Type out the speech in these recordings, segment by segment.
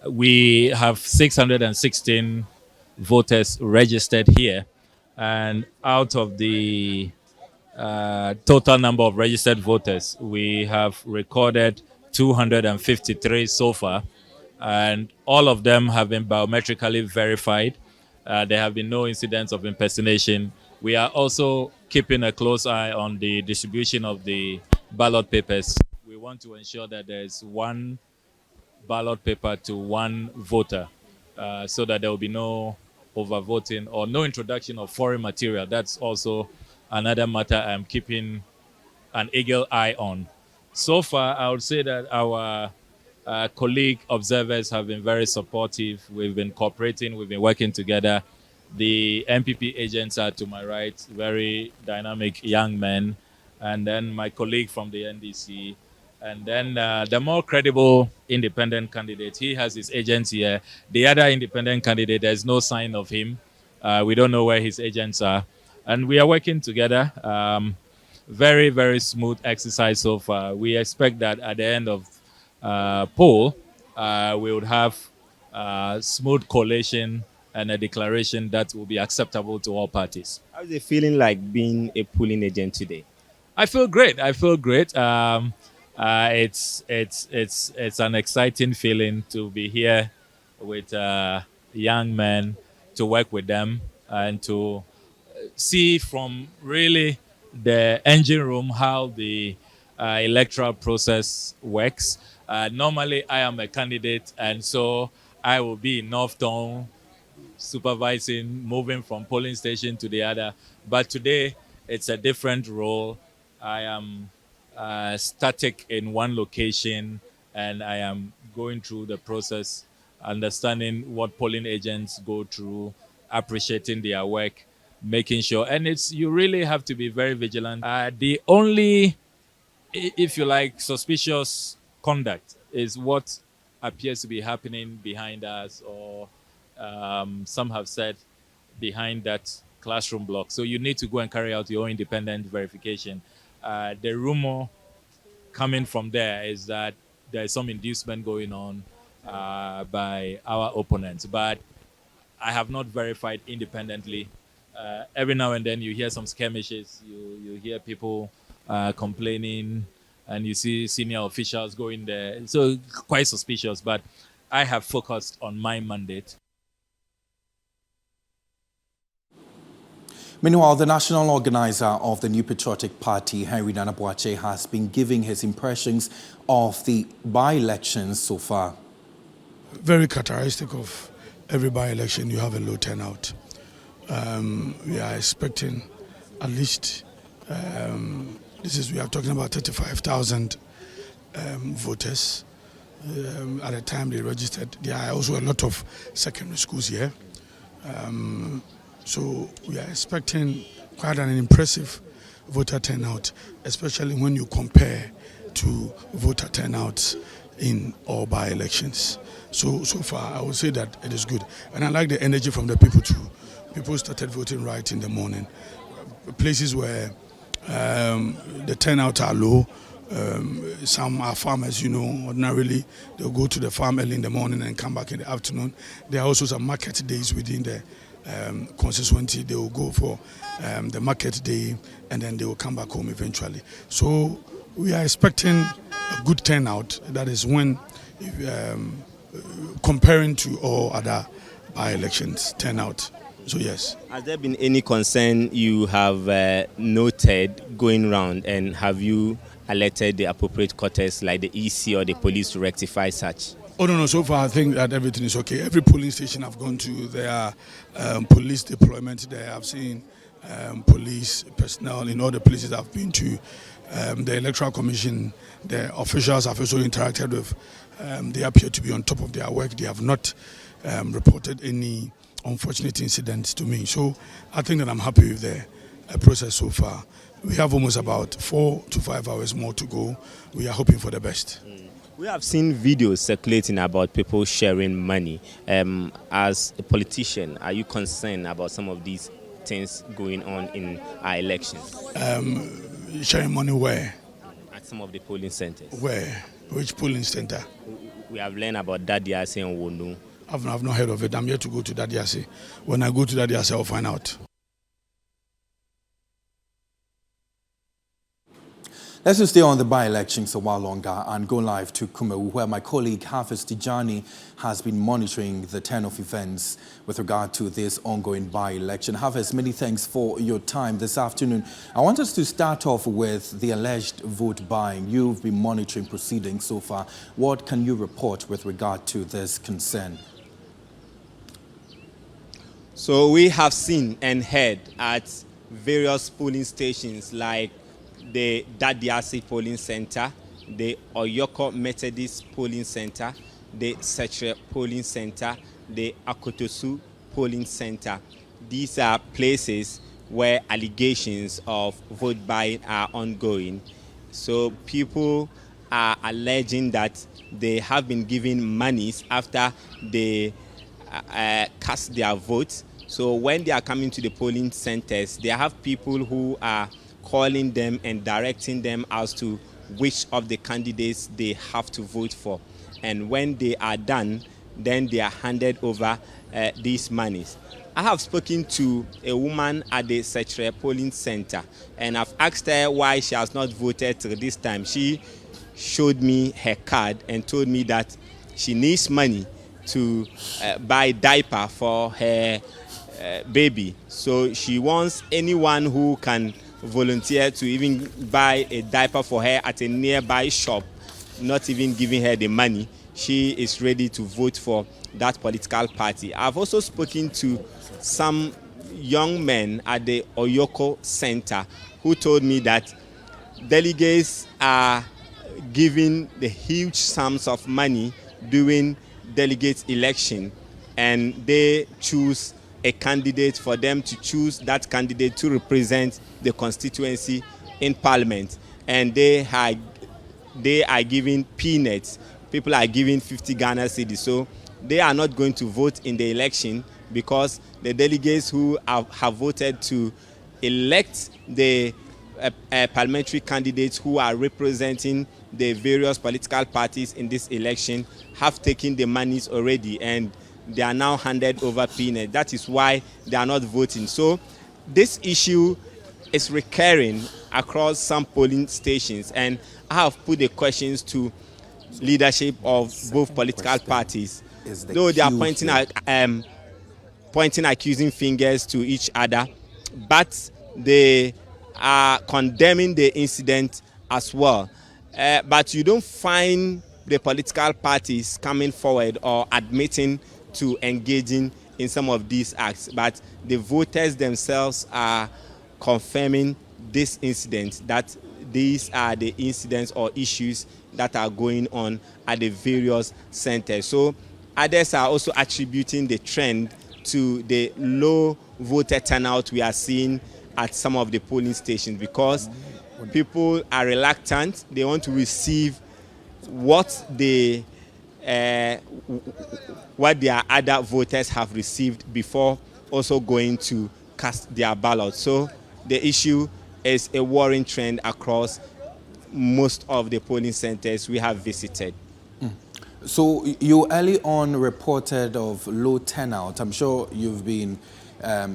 We have 616 voters registered here, and out of the total number of registered voters, we have recorded 253 so far, and all of them have been biometrically verified. There have been no incidents of impersonation. We are also keeping a close eye on the distribution of the ballot papers. We want to ensure that there's one ballot paper to one voter, so that there will be no overvoting or no introduction of foreign material. That's also another matter I'm keeping an eagle eye on. So far, I would say that our colleague observers have been very supportive. We've been cooperating, we've been working together. The MPP agents are to my right, very dynamic young men. And then my colleague from the NDC. And then the more credible independent candidate, he has his agents here. The other independent candidate, there's no sign of him. We don't know where his agents are. And we are working together. Very, very smooth exercise so far. We expect that at the end of poll, we would have smooth collation and a declaration that will be acceptable to all parties. How's it feeling like being a polling agent today? I feel great. I feel great. It's an exciting feeling to be here with young men, to work with them, and to see from really the engine room how the electoral process works. Normally, I am a candidate, and so I will be in Northtown supervising, moving from polling station to the other. But today, it's a different role. I am static in one location, and I am going through the process, understanding what polling agents go through, appreciating their work, making sure. And it's you really have to be very vigilant. The only, if you like, suspicious conduct is what appears to be happening behind us, or some have said behind that classroom block. So you need to go and carry out your own independent verification. The rumor coming from there is that there is some inducement going on by our opponents, but I have not verified independently. Every now and then you hear some skirmishes, you hear people complaining, and you see senior officials going there. So quite suspicious, but I have focused on my mandate. Meanwhile, the national organizer of the new Patriotic Party, Henry Nana Boakye, has been giving his impressions of the by-elections so far. Very characteristic of every by-election, you have a low turnout. We are expecting at least, we are talking about 35,000 voters. At the time they registered, there are also a lot of secondary schools here. So we are expecting quite an impressive voter turnout, especially when you compare to voter turnouts in all by-elections. So far, I would say that it is good. And I like the energy from the people too. People started voting right in the morning. Places where the turnout are low, some are farmers, ordinarily they'll go to the farm early in the morning and come back in the afternoon. There are also some market days within the constituency. They will go for the market day and then they will come back home eventually. So we are expecting a good turnout. That is when comparing to all other by-elections turnout. So yes. Has there been any concern you have noted going round, and have you alerted the appropriate quarters like the EC or the police to rectify such? Oh no, so far I think that everything is okay. Every polling station I've gone to, there are police deployment there. I've seen police personnel in all the places I've been to. The Electoral Commission, the officials I've also interacted with, they appear to be on top of their work. They have not reported any unfortunate incidents to me. So I think that I'm happy with the process so far. We have almost about 4 to 5 hours more to go. We are hoping for the best. We have seen videos circulating about people sharing money. As a politician, are you concerned about some of these things going on in our elections? Sharing money where? At some of the polling centers. Where? Which polling center? we have learned about Dadiase and Wonu. I've not heard of it. I'm yet to go to Dadiase. When I go to Dadiase, I'll find out. Let's just stay on the by-elections a while longer and go live to Kumawu, where my colleague Hafiz Tijani has been monitoring the turn of events with regard to this ongoing by-election. Hafiz, many thanks for your time this afternoon. I want us to start off with the alleged vote buying. You've been monitoring proceedings so far. What can you report with regard to this concern? So we have seen and heard at various polling stations like the Dadiase polling center, the Oyoko Methodist polling center, the Setre polling center, the Akotosu polling center. These are places where allegations of vote buying are ongoing. So people are alleging that they have been given monies after they cast their votes. So when they are coming to the polling centers, they have people who are calling them and directing them as to which of the candidates they have to vote for. And when they are done, then they are handed over these monies. I have spoken to a woman at the Setre polling center, and I've asked her why she has not voted till this time. She showed me her card and told me that she needs money to buy diaper for her baby. So she wants anyone who can volunteer to even buy a diaper for her at a nearby shop, not even giving her the money. She is ready to vote for that political party. I've also spoken to some young men at the Oyoko Center who told me that delegates are giving the huge sums of money during delegate election, and they choose a candidate for them to choose that candidate to represent the constituency in parliament, and they are giving peanuts. People are giving 50 Ghana cedis, so they are not going to vote in the election because the delegates who have voted to elect the parliamentary candidates who are representing the various political parties in this election have taken the monies already, and they are now handed over peanuts. That is why they are not voting. So this issue is recurring across some polling stations, and I have put the questions to leadership of both political parties. Though they are pointing accusing fingers to each other, but they are condemning the incident as well. But you don't find the political parties coming forward or admitting to engaging in some of these acts, but the voters themselves are confirming this incident, that these are the incidents or issues that are going on at the various centers. So others are also attributing the trend to the low voter turnout we are seeing at some of the polling stations because people are reluctant. They want to receive what their other voters have received before also going to cast their ballot. So the issue is a worrying trend across most of the polling centers we have visited. So you early on reported of low turnout. I'm sure you've been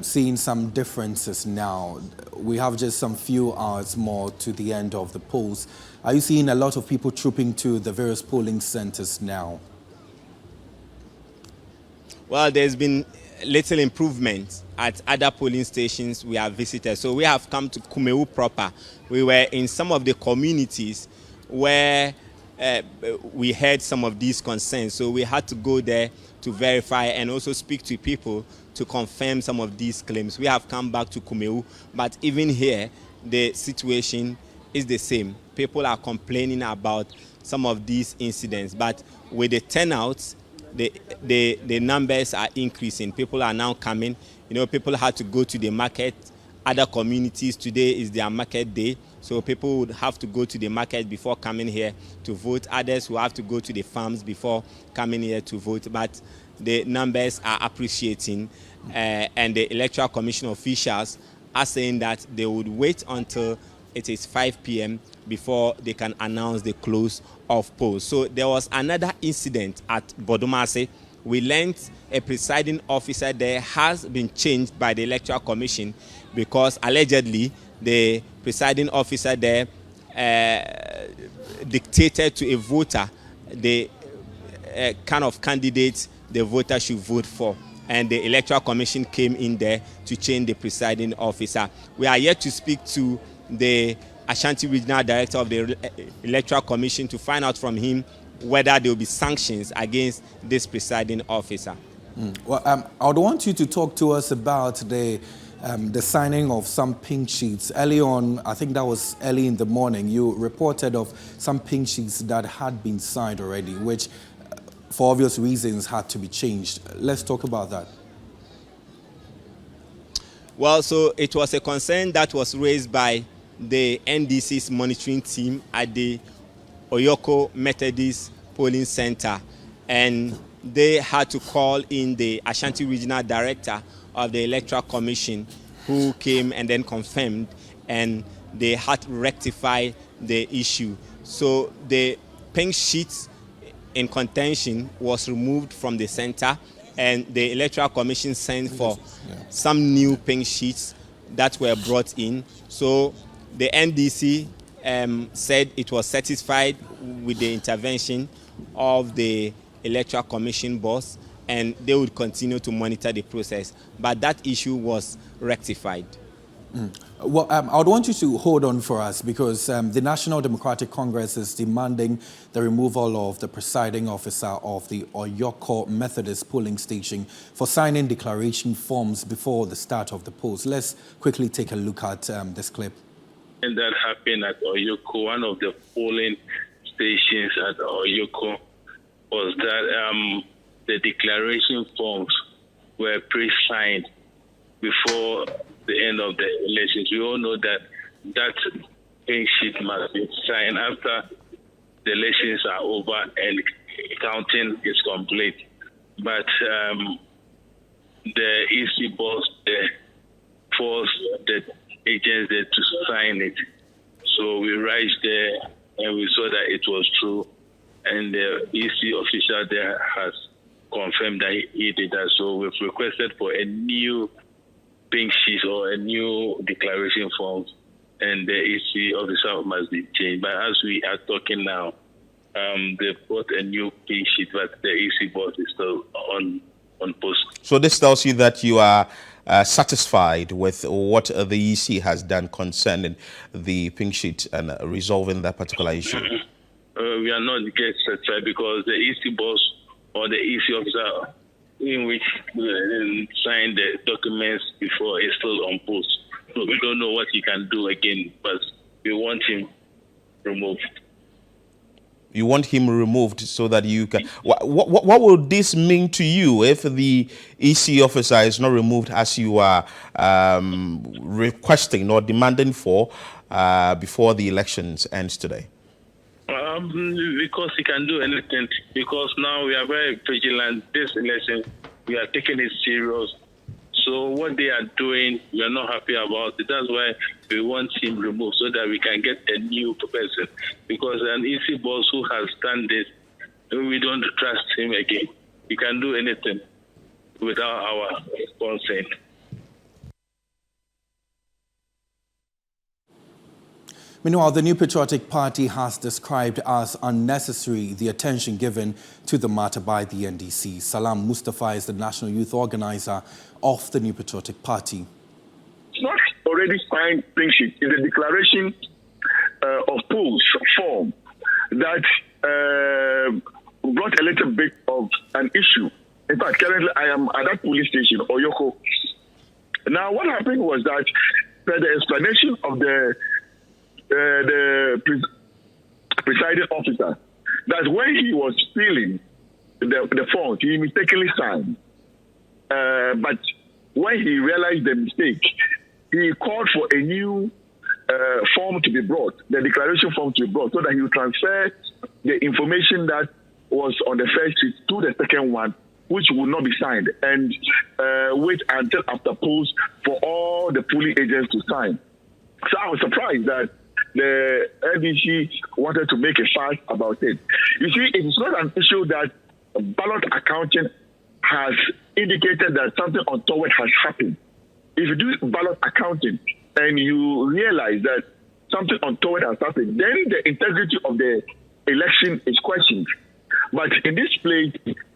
seeing some differences now. We have just some few hours more to the end of the polls. Are you seeing a lot of people trooping to the various polling centers now? Well, there's been little improvement at other polling stations we have visited. So we have come to Kumawu proper. We were in some of the communities where we heard some of these concerns. So we had to go there to verify and also speak to people to confirm some of these claims. We have come back to Kumawu, but even here, the situation is the same. People are complaining about some of these incidents, but with the turnouts, the numbers are increasing. People are now coming. You know, people had to go to the market. Other communities, today is their market day. So people would have to go to the market before coming here to vote. Others will have to go to the farms before coming here to vote. But the numbers are appreciating. And the Electoral Commission officials are saying that they would wait until it is 5 p.m. before they can announce the close of polls. So there was another incident at Bodomase. We learned a presiding officer there has been changed by the Electoral Commission because allegedly the presiding officer there dictated to a voter the kind of candidate the voter should vote for. And the Electoral Commission came in there to change the presiding officer. We are yet to speak to the Ashanti Regional Director of the Electoral Commission to find out from him whether there will be sanctions against this presiding officer. Well, I would want you to talk to us about the signing of some pink sheets. Early on, I think that was early in the morning, you reported of some pink sheets that had been signed already, which for obvious reasons had to be changed. Let's talk about that. Well, so it was a concern that was raised by the NDC's monitoring team at the Oyoko Methodist Polling Center, and they had to call in the Ashanti Regional Director of the Electoral Commission, who came and then confirmed, and they had to rectify the issue. So the pink sheets in contention was removed from the center, and the Electoral Commission sent for some new pink sheets that were brought in. So the NDC said it was satisfied with the intervention of the Electoral Commission boss, and they would continue to monitor the process. But that issue was rectified. Well, I would want you to hold on for us because the National Democratic Congress is demanding the removal of the presiding officer of the Oyoko Methodist polling station for signing declaration forms before the start of the polls. Let's quickly take a look at this clip. And that happened at Oyoko, one of the polling stations at Oyoko, was that the declaration forms were pre-signed before the end of the elections. We all know that that pink sheet must be signed after the elections are over and counting is complete. But the EC boss forced the agents there to sign it. So we rushed there and we saw that it was true. And the EC official there has confirmed that he did that. So we've requested for a new pink sheet or a new declaration form, and the EC officer must be changed. But as we are talking now, they brought a new pink sheet, but the EC boss is still on post. So this tells you that you are satisfied with what the EC has done concerning the pink sheet and resolving that particular issue? We are not yet satisfied because the EC boss or the EC officer in which signed the documents before is still on post. So we don't know what he can do again, but we want him removed. You want him removed so that you can... What would this mean to you if the EC officer is not removed as you are requesting or demanding for before the elections ends today? Because he can do anything. Because now we are very vigilant. This election, we are taking it serious. So what they are doing, we are not happy about it. That's why we want him removed so that we can get a new person. Because an EC boss who has done this, we don't trust him again. He can do anything without our consent. Meanwhile, the new Patriotic Party has described as unnecessary the attention given to the matter by the NDC. Salam Mustafa is the national youth organizer of the new Patriotic Party. It's not already signed pink sheet. It's a declaration of polls form that brought a little bit of an issue. In fact, currently I am at that police station, Oyoko. Now, what happened was that the explanation of the presiding officer, that when he was filling the form, he mistakenly signed. But when he realized the mistake, he called for a new form to be brought, the declaration form to be brought, so that he would transfer the information that was on the first sheet to the second one, which would not be signed, and wait until after polls for all the polling agents to sign. So I was surprised that the NDC wanted to make a fuss about it. You see, it is not an issue that ballot accounting has indicated that something untoward has happened. If you do ballot accounting and you realize that something untoward has happened, then the integrity of the election is questioned. But in this place,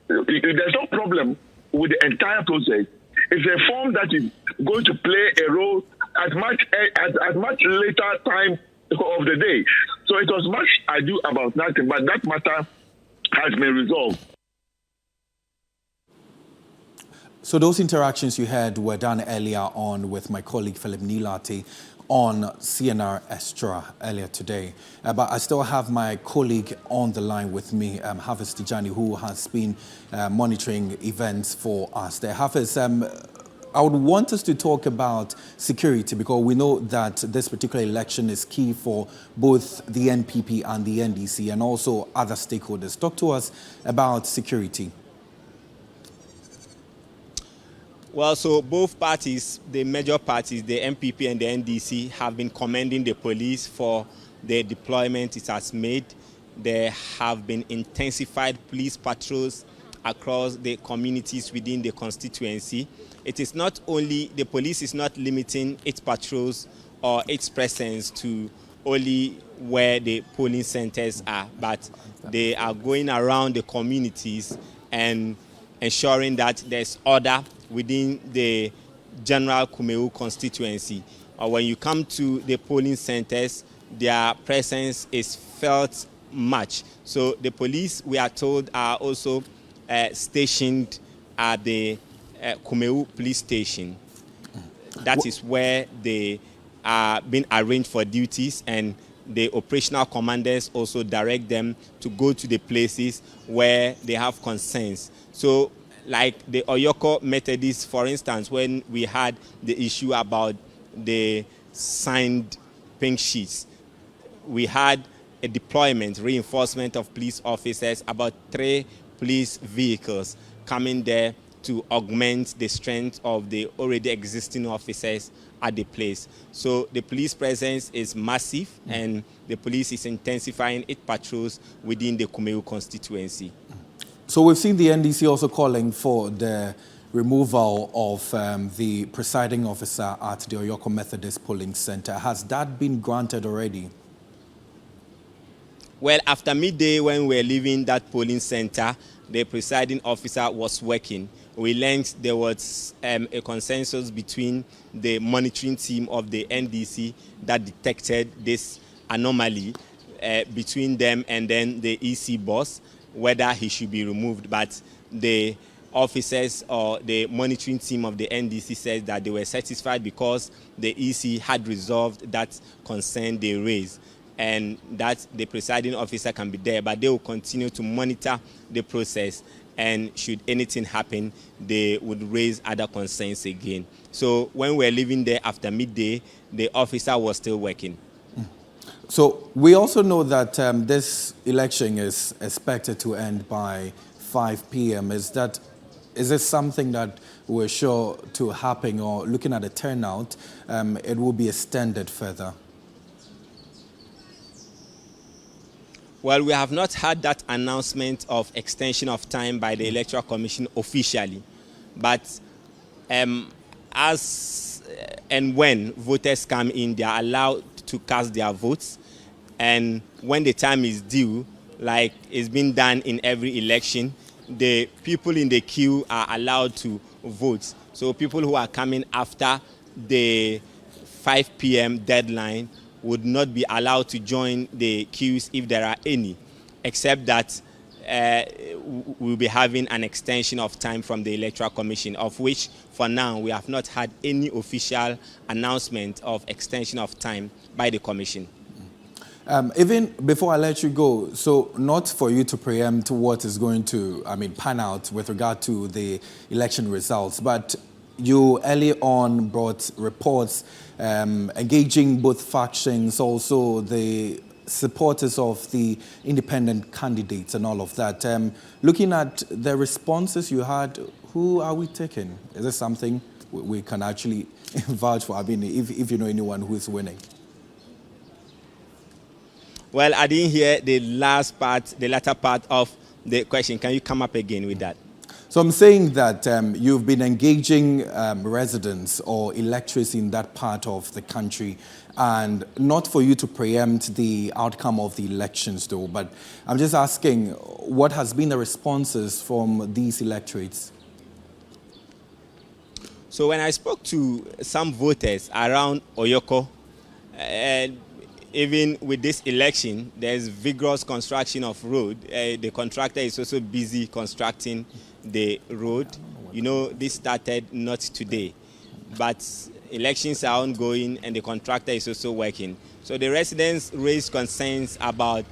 there's no problem with the entire process. It's a form that is going to play a role at much later time of the day. So it was much ado about nothing, but that matter has been resolved. So those interactions you had were done earlier on with my colleague Philip Nilati on CNR Extra earlier today. But I still have my colleague on the line with me, Hafiz Tijani, who has been monitoring events for us there. Hafiz, I would want us to talk about security because we know that this particular election is key for both the NPP and the NDC and also other stakeholders. Talk to us about security. Well, so both parties, the major parties, the NPP and the NDC, have been commending the police for the deployment it has made. There have been intensified police patrols across the communities within the constituency. It is not only, the police is not limiting its patrols or its presence to only where the polling centers are, but they are going around the communities and ensuring that there's order within the general Kumawu constituency. When you come to the polling centers, their presence is felt much. So the police, we are told, are also stationed at the Kumawu police station. That is where they are being arranged for duties, and the operational commanders also direct them to go to the places where they have concerns. So like the Oyoko Methodist, for instance, when we had the issue about the signed pink sheets, we had a deployment, reinforcement of police officers, about 3 police vehicles coming there to augment the strength of the already existing officers at the place. So the police presence is massive, and the police is intensifying its patrols within the Kumawu constituency. So we've seen the NDC also calling for the removal of the presiding officer at the Oyoko Methodist Polling Center. Has that been granted already? Well, after midday, when we were leaving that polling center, the presiding officer was working. We learned there was a consensus between the monitoring team of the NDC that detected this anomaly between them and then the EC boss, whether he should be removed. But the officers or the monitoring team of the NDC said that they were satisfied because the EC had resolved that concern they raised, and that the presiding officer can be there, but they will continue to monitor the process, and should anything happen, they would raise other concerns again. So when we were leaving there after midday, the officer was still working. So we also know that this election is expected to end by 5 p.m. Is this something that we're sure to happen, or looking at the turnout, it will be extended further? Well, we have not had that announcement of extension of time by the Electoral Commission officially, but as and when voters come in, they are allowed to cast their votes, and when the time is due, like it's been done in every election, the people in the queue are allowed to vote. So people who are coming after the 5 p.m. deadline would not be allowed to join the queues if there are any, except that we'll be having an extension of time from the Electoral Commission, of which for now we have not had any official announcement of extension of time by the Commission. Even before I let you go, so not for you to preempt what is going to, pan out with regard to the election results, but you early on brought reports engaging both factions, also the supporters of the independent candidates and all of that. Looking at the responses you had, who are we taking? Is this something we can actually vouch for? If you know anyone who is winning. Well, I didn't hear the latter part of the question. Can you come up again with that? So I'm saying that you've been engaging residents or electors in that part of the country, and not for you to preempt the outcome of the elections though, but I'm just asking, what has been the responses from these electorates? So when I spoke to some voters around Oyoko, even with this election, there's vigorous construction of road. The contractor is also busy constructing the road. You know, this started not today, but elections are ongoing and the contractor is also working. So the residents raised concerns about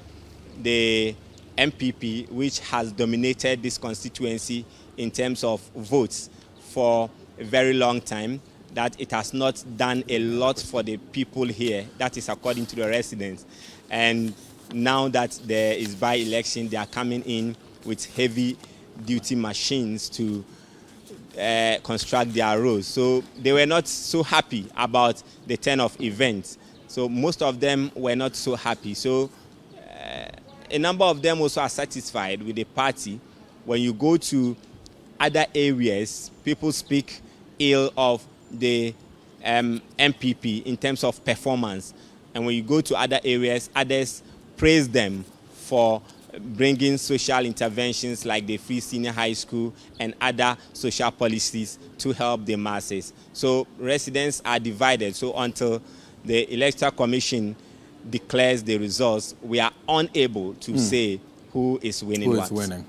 the MPP, which has dominated this constituency in terms of votes for a very long time, that it has not done a lot for the people here. That is according to the residents. And now that there is by-election, they are coming in with heavy-duty machines to construct their roads. So they were not so happy about the turn of events. So most of them were not so happy. So a number of them also are satisfied with the party. When you go to other areas, people speak ill of the MPP in terms of performance. And when you go to other areas, others praise them for bringing social interventions like the free senior high school and other social policies to help the masses. So residents are divided. So until the Electoral Commission declares the results, we are unable to say who is winning what.